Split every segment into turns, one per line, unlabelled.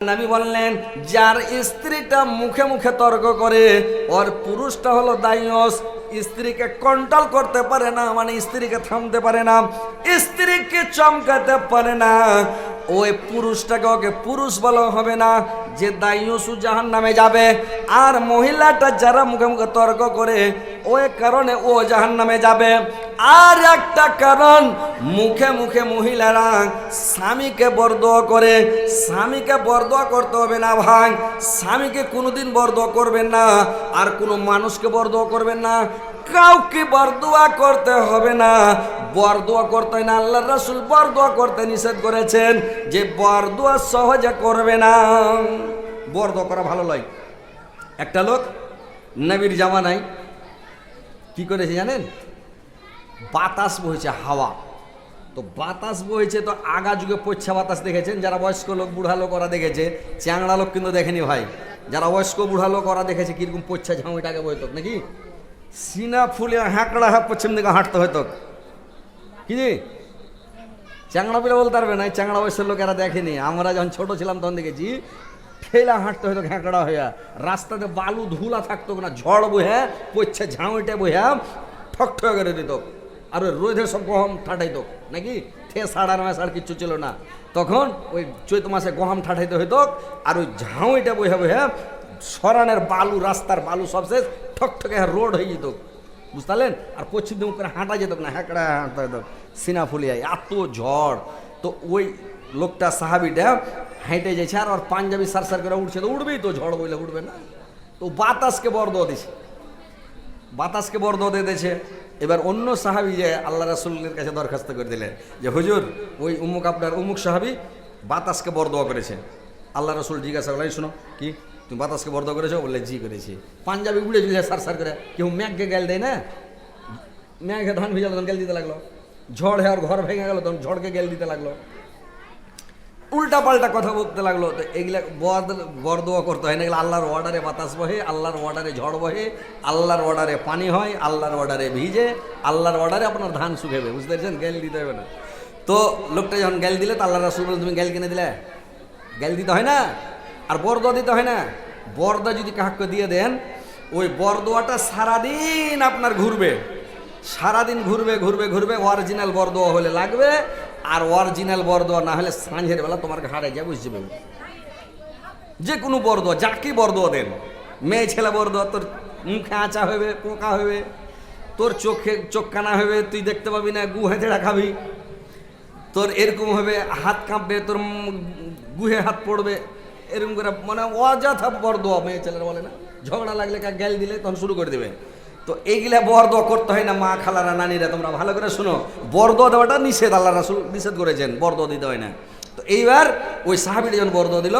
নবী বললেন, যার স্ত্রীটা মুখে মুখে তর্ক করে ওর পুরুষটা হলো দাইয়স। স্ত্রীকে কন্ট্রোল করতে পারে না, মানে স্ত্রীকে থামতে পারে না, স্ত্রীকে চমকাতে পারে না, ওই পুরুষটাকে ওকে পুরুষ বলা হবে না, যে দাইয়সু জাহান্নামে যাবে। আর মহিলাটা যারা মুখে মুখে তর্ক করে ওই কারণে ও জাহান্নামে যাবে। আর একটা কারণ, মুখে মুখে মহিলারা স্বামীকে বরদোয়া করে। স্বামীকে বরদোয়া করতে হবে না ভাই, স্বামীকে কোনোদিন বরদোয়া করবেন না, আর কোনো মানুষকে বরদোয়া করবেন না, কাউকে বরদোয়া করতে হবে না। বরদোয়া করতে হয় না, আল্লাহর রাসূল বরদোয়া করতে নিষেধ করেছেন যে বরদোয়া সহজে করবে না। বরদোয়া করা ভালো নয়। একটা লোক নবীর জামানায় কি করেছে জানেন? বাতাস বইছে, হাওয়া। তো বাতাস বইছে, তো আগা যুগে পচ্ছা বাতাস দেখেছেন, যারা বয়স্ক লোক বুড়া লোক ওরা দেখেছে, চ্যাংড়া লোক কিন্তু দেখেনি ভাই। যারা বয়স্ক বুড়া লোক ওরা দেখেছে কিরকম পচ্ছা ঝাউটাকে বইত নাকি, সিনা ফুলে হ্যাঁকড়া পশ্চিম দিকে হাঁটতে হইতো কি। চ্যাংড়া পেলে বলতে পারবে না, চ্যাংড়া বয়সের লোক এরা দেখেনি। আমরা যখন ছোট ছিলাম তখন দেখেছি ঠেলা হাঁটতে হইতো হ্যাঁকড়া হইয়া, রাস্তাতে বালু ধুলা থাকতো না, ঝড় বইয়া পচ্ছা ঝাউটা বইয়া ঠক ঠক করে দিত। আর ওই রোদে সব গহম ঠাটাইতো নাকি, সাড়ার মাস আর কিচ্ছু ছিল না তখন। ওই চৈত মাসে গহম ঠাটাইতে হইতো, আর ওই ঝাউইটা বইয়া বইয়া সরানের বালু, রাস্তার বালু সব শেষ, ঠকঠকে রোড হয়ে যেত, বুঝতে পারলেন। আর পশ্চিম দিক করে হাঁটা যেত না, হ্যাঁকড়া হাঁটতে হইতো, সিনা ফুলিয়ায় এত ঝড়। তো ওই লোকটা সাহাবিটা হেঁটে যাচ্ছে, আর ওর পাঞ্জাবি সার করে উঠছে, তো উঠবেই তো, ঝড় বইলে উঠবে না। তো বাতাসকে বরদোয়া দিছে, বাতাসকে বরদোয়া দিয়ে দিয়েছে। এবার অন্য সাহাবি যে আল্লাহ রাসূলের কাছে দরখাস্ত করে দিলেন যে হুজুর, ওই উমুক আপনার উমুক সাহাবি বাতাসকে বরদোয়া করেছে। আল্লাহ রাসূল জিজ্ঞাসা করলেন, শোনো কি তুমি বাতাসকে বরদোয়া করেছো? বললে জি করেছি। পাঞ্জাবি উড়ে চলে সার করে, কেউ ম্যাঘকে গেল দেয় না, ম্যাঘে ধান ভিজালো তখন গেল দিতে লাগলো, ঝড় হয়ে আর ঘর ভেঙে গেল তখন ঝড়কে গেল দিতে লাগলো, উল্টা পাল্টা কথা বলতে লাগলো। তো এগুলা বরদোয়া করতে হয় না, এগুলো আল্লাহর অর্ডারে বাতাস বহে, আল্লাহর অর্ডারে ঝড় বহে, আল্লাহর অর্ডারে পানি হয়, আল্লাহর অর্ডারে ভিজে, আল্লাহর অর্ডারে আপনার ধান শুকাবে, বুঝতে পারছেন? গ্যাল দিতে হবে না। তো লোকটা যখন গ্যাল দিলে, তো আল্লাহ রাসূল বলেন, তুমি গ্যাল কিনে দিলে? গ্যাল দিতে হয় না, আর বরদোয়া দিতে হয় না। বরদোয়া যদি কাহাকে দিয়ে দেন, ওই বরদোয়াটা সারাদিন আপনার ঘুরবে, সারাদিন ঘুরবে ঘুরবে ঘুরবে। অরিজিনাল বরদোয়া হলে লাগবে, আর অরিজিনাল বরদোয়া না হলে সাঁঝের বেলা তোমার ঘাড়ে যা বুঝতে পারবে। যে কোনো বরদোয়া, যাকে বরদোয়া দেন, মেয়ে ছেলে বরদোয়া, তোর মুখে আঁচা হবে, পোকা হবে, তোর চোখে চোখ কানা হবে, তুই দেখতে পাবি না, গু হেঁচড়া খাবি, তোর এরকম হবে, হাত কাঁপবে, তোর গুহে হাত পড়বে, এরকম করে, মানে অযথা বরদোয়া মেয়ে ছেলেরা বলে না, ঝগড়া লাগলে গ্যাল দিলে তখন শুরু করে দেবে। তো এইগুলা বরদোয়া করতে হয় না। মা খালারা নানিরা তোমরা ভালো করে শোনো, বরদোয়া দেওয়াটা নিষেধ, আল্লাহ রাসূল নিষেধ করেছেন, বরদোয়া দিতে হয় না। তো এইবার ওই সাহাবীটা যখন বরদোয়া দিল,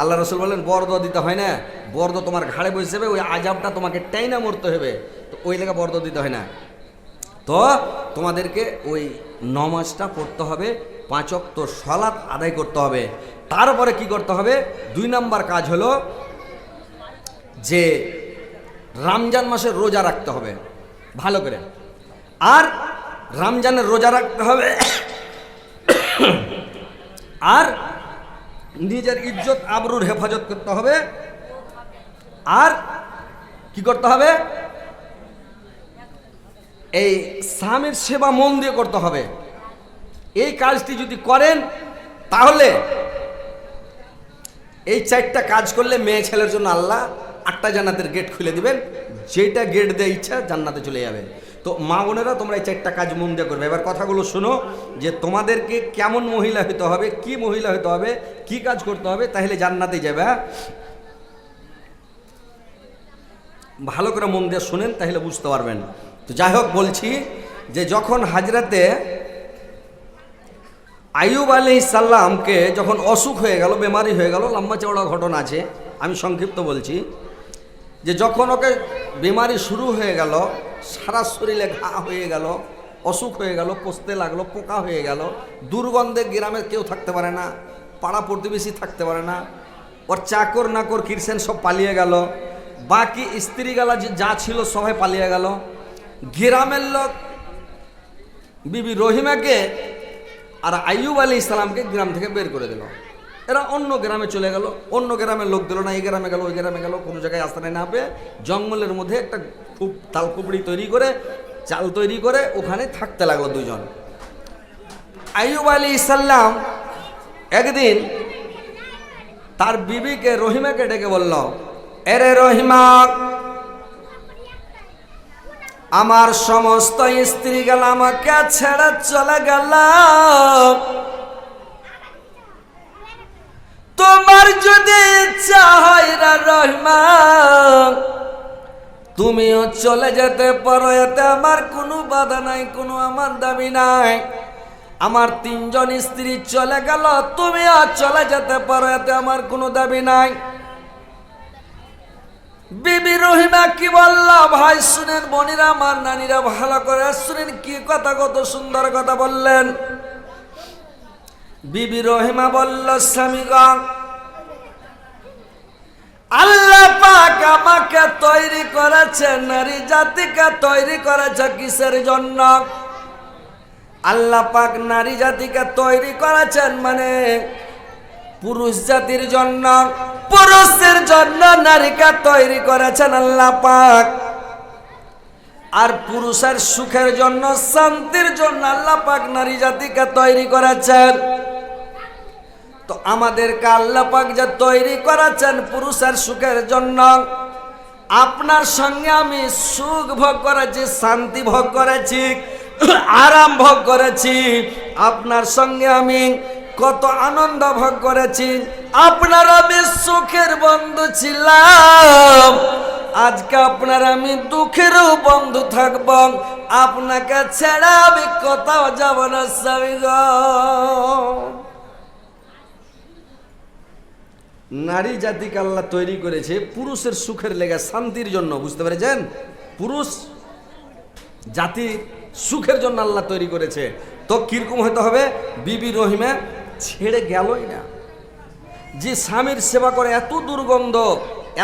আল্লাহ রাসূল বললেন বরদোয়া দিতে হয় না, বরদোয়া তোমার ঘাড়ে বসে যাবে, ওই আজাবটা তোমাকে টাইনা মরতে হবে, তো ওই লেগে বরদোয়া দিতে হয় না। তো তোমাদেরকে ওই নমাজটা পড়তে হবে, 5 ওয়াক্ত সালাত আদায় করতে হবে। তারপরে কি করতে হবে? 2 নম্বর কাজ হলো যে রমজান মাসের রোজা রাখতে হবে ভালো করে, আর রমজানের রোজা রাখতে হবে, আর নিজের ইজ্জত আবরুর হেফাজত করতে হবে, আর কি করতে হবে? এই স্বামীর সেবা মন দিয়ে করতে হবে। এই কাজটি যদি করেন, তাহলে এই 4টা কাজ করলে মেয়ে ছেলের জন্য আল্লাহ 8টা জান্নাতের গেট খুলে দিবেন, যেটা গেট দিয়ে ইচ্ছা জান্নাতে চলে যাবে। তো মা বোনেরা, তোমরা এই 4টা কাজ মন দিয়ে করবে। এবার কথাগুলো শোনো, যে তোমাদেরকে কেমন মহিলা হতে হবে, কি মহিলা হতে হবে, কি কাজ করতে হবে, তাহলে জান্নাতে যাবে। ভালো করে মন দিয়ে শুনেন, তাহলে বুঝতে পারবেন। তো যাই হোক, বলছি যে যখন হাজরাতে আইয়ুব আলাইহিস সালামকে যখন অসুখ হয়ে গেল, বেমারি হয়ে গেল, লম্বা চওড়া ঘটনা আছে, আমি সংক্ষিপ্ত বলছি, যে যখন ওকে বেমারি শুরু হয়ে গেল, সারা শরীরে ঘা হয়ে গেল, অসুখ হয়ে গেল, পচতে লাগলো, পোকা হয়ে গেল, দুর্গন্ধে গ্রামে কেউ থাকতে পারে না, পাড়া প্রতিবেশী থাকতে পারে না, ওর চাকর নাকর কিরসেন সব পালিয়ে গেল, বাকি স্ত্রী গালা যা ছিল সবাই পালিয়ে গেল। গ্রামের লোক বিবি রহিমাকে আর আইয়ুব আলাইহিস সালামকে গ্রাম থেকে বের করে দিল। এরা অন্য গ্রামে চলে গেল, অন্য গ্রামের লোক দিল না, এই গ্রামে গেল, ওই গ্রামে গেল, কোনো জায়গায় আশ্রয় না পেয়ে জঙ্গলের মধ্যে একটা খুব তালকুপড়ি তৈরি করে, চাল তৈরি করে ওখানে থাকতে লাগলো দুজন। আইয়ুব আলাইহিস সালাম একদিন তার বিবিকে রহিমাকে ডেকে বলল, এরে রহিমা, আমার সমস্ত স্ত্রী গেল আমাকে ছেড়ে চলে গেল, তোমার যদি ইচ্ছা হয় রে রহিমা, তুমিও চলে যেতে পারো, এতে আমার কোনো বাধা নাই, কোনো আমার দাবি নাই। আমার তিনজন স্ত্রী চলে গেল, তুমিও চলে যেতে পারো, এতে আমার কোনো দাবি নাই। বিবি রহিমা কি বলল? ভাই শুনেন, বোনেরা আমার, নানীরা ভালো করে শুনেন, কি কথা, কত সুন্দর কথা বললেন। বিবি রহিমা বলল, স্বামীগণ, আল্লাহ পাক আমাকে তৈরি করেছে, নারী জাতিকে তৈরি করেছে কিসের জন্য? আল্লাহ পাক নারী জাতিকে তৈরি করেছেন মানে পুরুষ জাতির জন্য, পুরুষের জন্য নারীকে তৈরি করেছেন আল্লাহ পাক। আর পুরুষের সুখের জন্য, শান্তির জন্য আল্লাহ পাক নারী জাতিকে তৈরি করেছেন। তো আমাদেরকে আল্লাহ পাক যে তৈরি করেছেন পুরুষের সুখের জন্য, আপনার সঙ্গে আমি সুখ ভোগ করেছি, শান্তি ভোগ করেছি, আরাম ভোগ করেছি, আপনার সঙ্গে আমি কত আনন্দ ভোগ করেছি, আপনার আমি সুখের বন্ধু ছিলাম, আজকে আপনার আমি দুঃখেরও বন্ধু থাকব, আপনাকে ছেড়ে আমি কোথাও যাব না স্বামী গো। নারী জাতিকে আল্লাহ তৈরি করেছে পুরুষের সুখের লেগে, শান্তির জন্য, বুঝতে পেরেছেন? পুরুষ জাতি সুখের জন্য আল্লাহ তৈরি করেছে। তো কিরকম হতে হবে? বিবি রহিমা ছেড়ে গেলই না। যে স্বামীর সেবা করে, এত দুর্গন্ধ,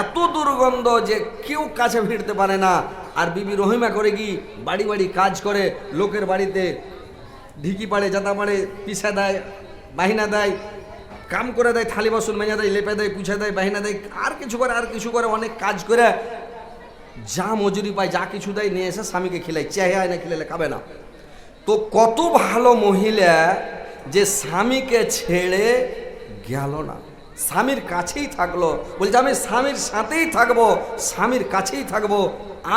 এত দুর্গন্ধ যে কেউ কাছে ভিড়তে পারে না। আর বিবি রহিমা করে কি বাড়ি বাড়ি কাজ করে, লোকের বাড়িতে ঢিকি পাড়ে, জাতা পাড়ে, পিছা দেয়, বাহিনা দেয়, কাম করে দেয়, থালি বাসন মেজা দেয়, লেপে দেয়, পুছা দেয়, বাহিনা দেয়, আর কিছু করে, আর কিছু করে, অনেক কাজ করে যা মজুরি পায়, যা কিছু দেয় নিয়ে এসে স্বামীকে খিলায়, চেয়ে আয় না, খিলালে খাবে না। তো কত ভালো মহিলা যে স্বামীকে ছেড়ে গেল না, স্বামীর কাছেই থাকলো, বলছে আমি স্বামীর সাথেই থাকবো, স্বামীর কাছেই থাকবো,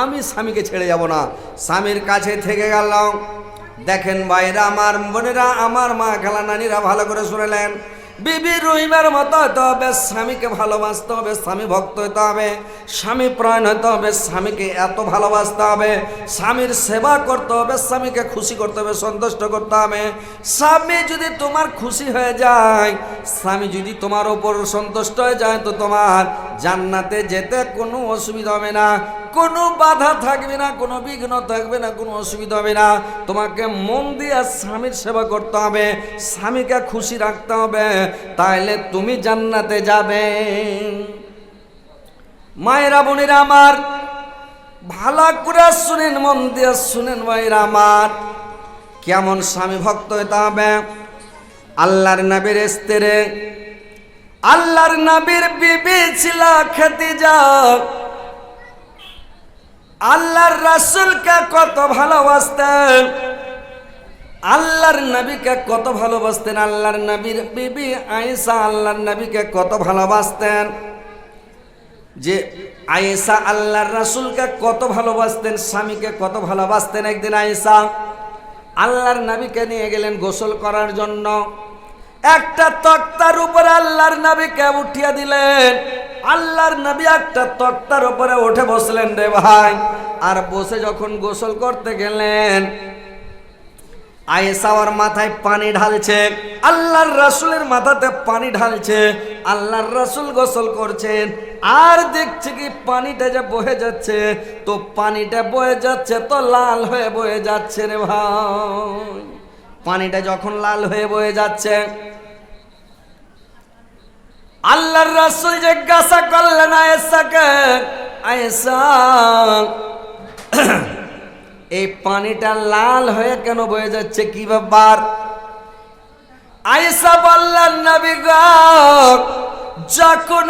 আমি স্বামীকে ছেড়ে যাব না, স্বামীর কাছে থেকে গেল। দেখেন ভাইরা আমার, বোনেরা আমার, মা খালা নানীরা ভালো করে শুনেলেন, বিবি রহিমার মতো হতে হবে, স্বামীকে ভালোবাসতে হবে, স্বামী ভক্ত হতে হবে, স্বামী প্রাণ হতে হবে, স্বামীকে এত ভালোবাসতে হবে, স্বামীর সেবা করতে হবে, স্বামীকে খুশি করতে হবে, সন্তুষ্ট করতে হবে। স্বামী যদি তোমার খুশি হয়ে যায়, স্বামী যদি তোমার ওপর সন্তুষ্ট হয়ে যায়, তো তোমার জান্নাতে যেতে কোনো অসুবিধা হবে না, কোনো বাধা থাকবে না, কোনো বিঘ্ন থাকবে না, কোনো অসুবিধা হবে না। তোমাকে মন দিয়ে স্বামীর সেবা করতে হবে, স্বামীকে খুশি রাখতে হবে, তাইলে তুমি জান্নাতে যাবে। মায়েরা বোনেরা আমার, ভালো করে শুনেন, মন দিয়ে শুনেন মায়েরা আমার, কেমন স্বামী ভক্ত হতে হবে। আল্লাহর নবীর স্ত্রী, আল্লাহর নবীর বিবি ছিল খাদিজা। আল্লাহর রাসূলকে কত ভালোবাসতেন, আল্লাহর নবীকে কত ভালোবাসতেন, আল্লাহর নবীর বিবি আয়েশা আল্লাহর নবীকে কত ভালোবাসতেন। যে আয়েশা আল্লাহর রাসূলকে কত ভালোবাসতেন, স্বামীকে কত ভালোবাসতেন। একদিন আয়েশা আল্লাহর নবীকে নিয়ে গেলেন গোসল করার জন্য। একটা তক্তার উপরে আল্লাহর নবীকে উঠিয়ে দিলেন। আল্লাহর নবী একটা তক্তার উপরে উঠে বসলেন রে ভাই। আর বসে যখন গোসল করতে গেলেন, আয়েশা ওর মাথায় পানি ঢালছে, আল্লাহর রাসূলের মাথাতে পানি ঢালছে, আল্লাহর রাসূল গোসল করছেন। আর দেখছে কি পানিটা যে বয়ে যাচ্ছে, তো পানিটা বয়ে যাচ্ছে তো লাল হয়ে বয়ে যাচ্ছে রে ভাই। পানিটা যখন লাল হয়ে বয়ে যাচ্ছে, আল্লাহর রাসূল জিজ্ঞাসা করলেন আয়েশাকে, আয়েশা এই পানিটা লাল হয়ে কেন বয়ে যাচ্ছে, কি ব্যাপার? আয়েশা বললেন নবী গো, যখন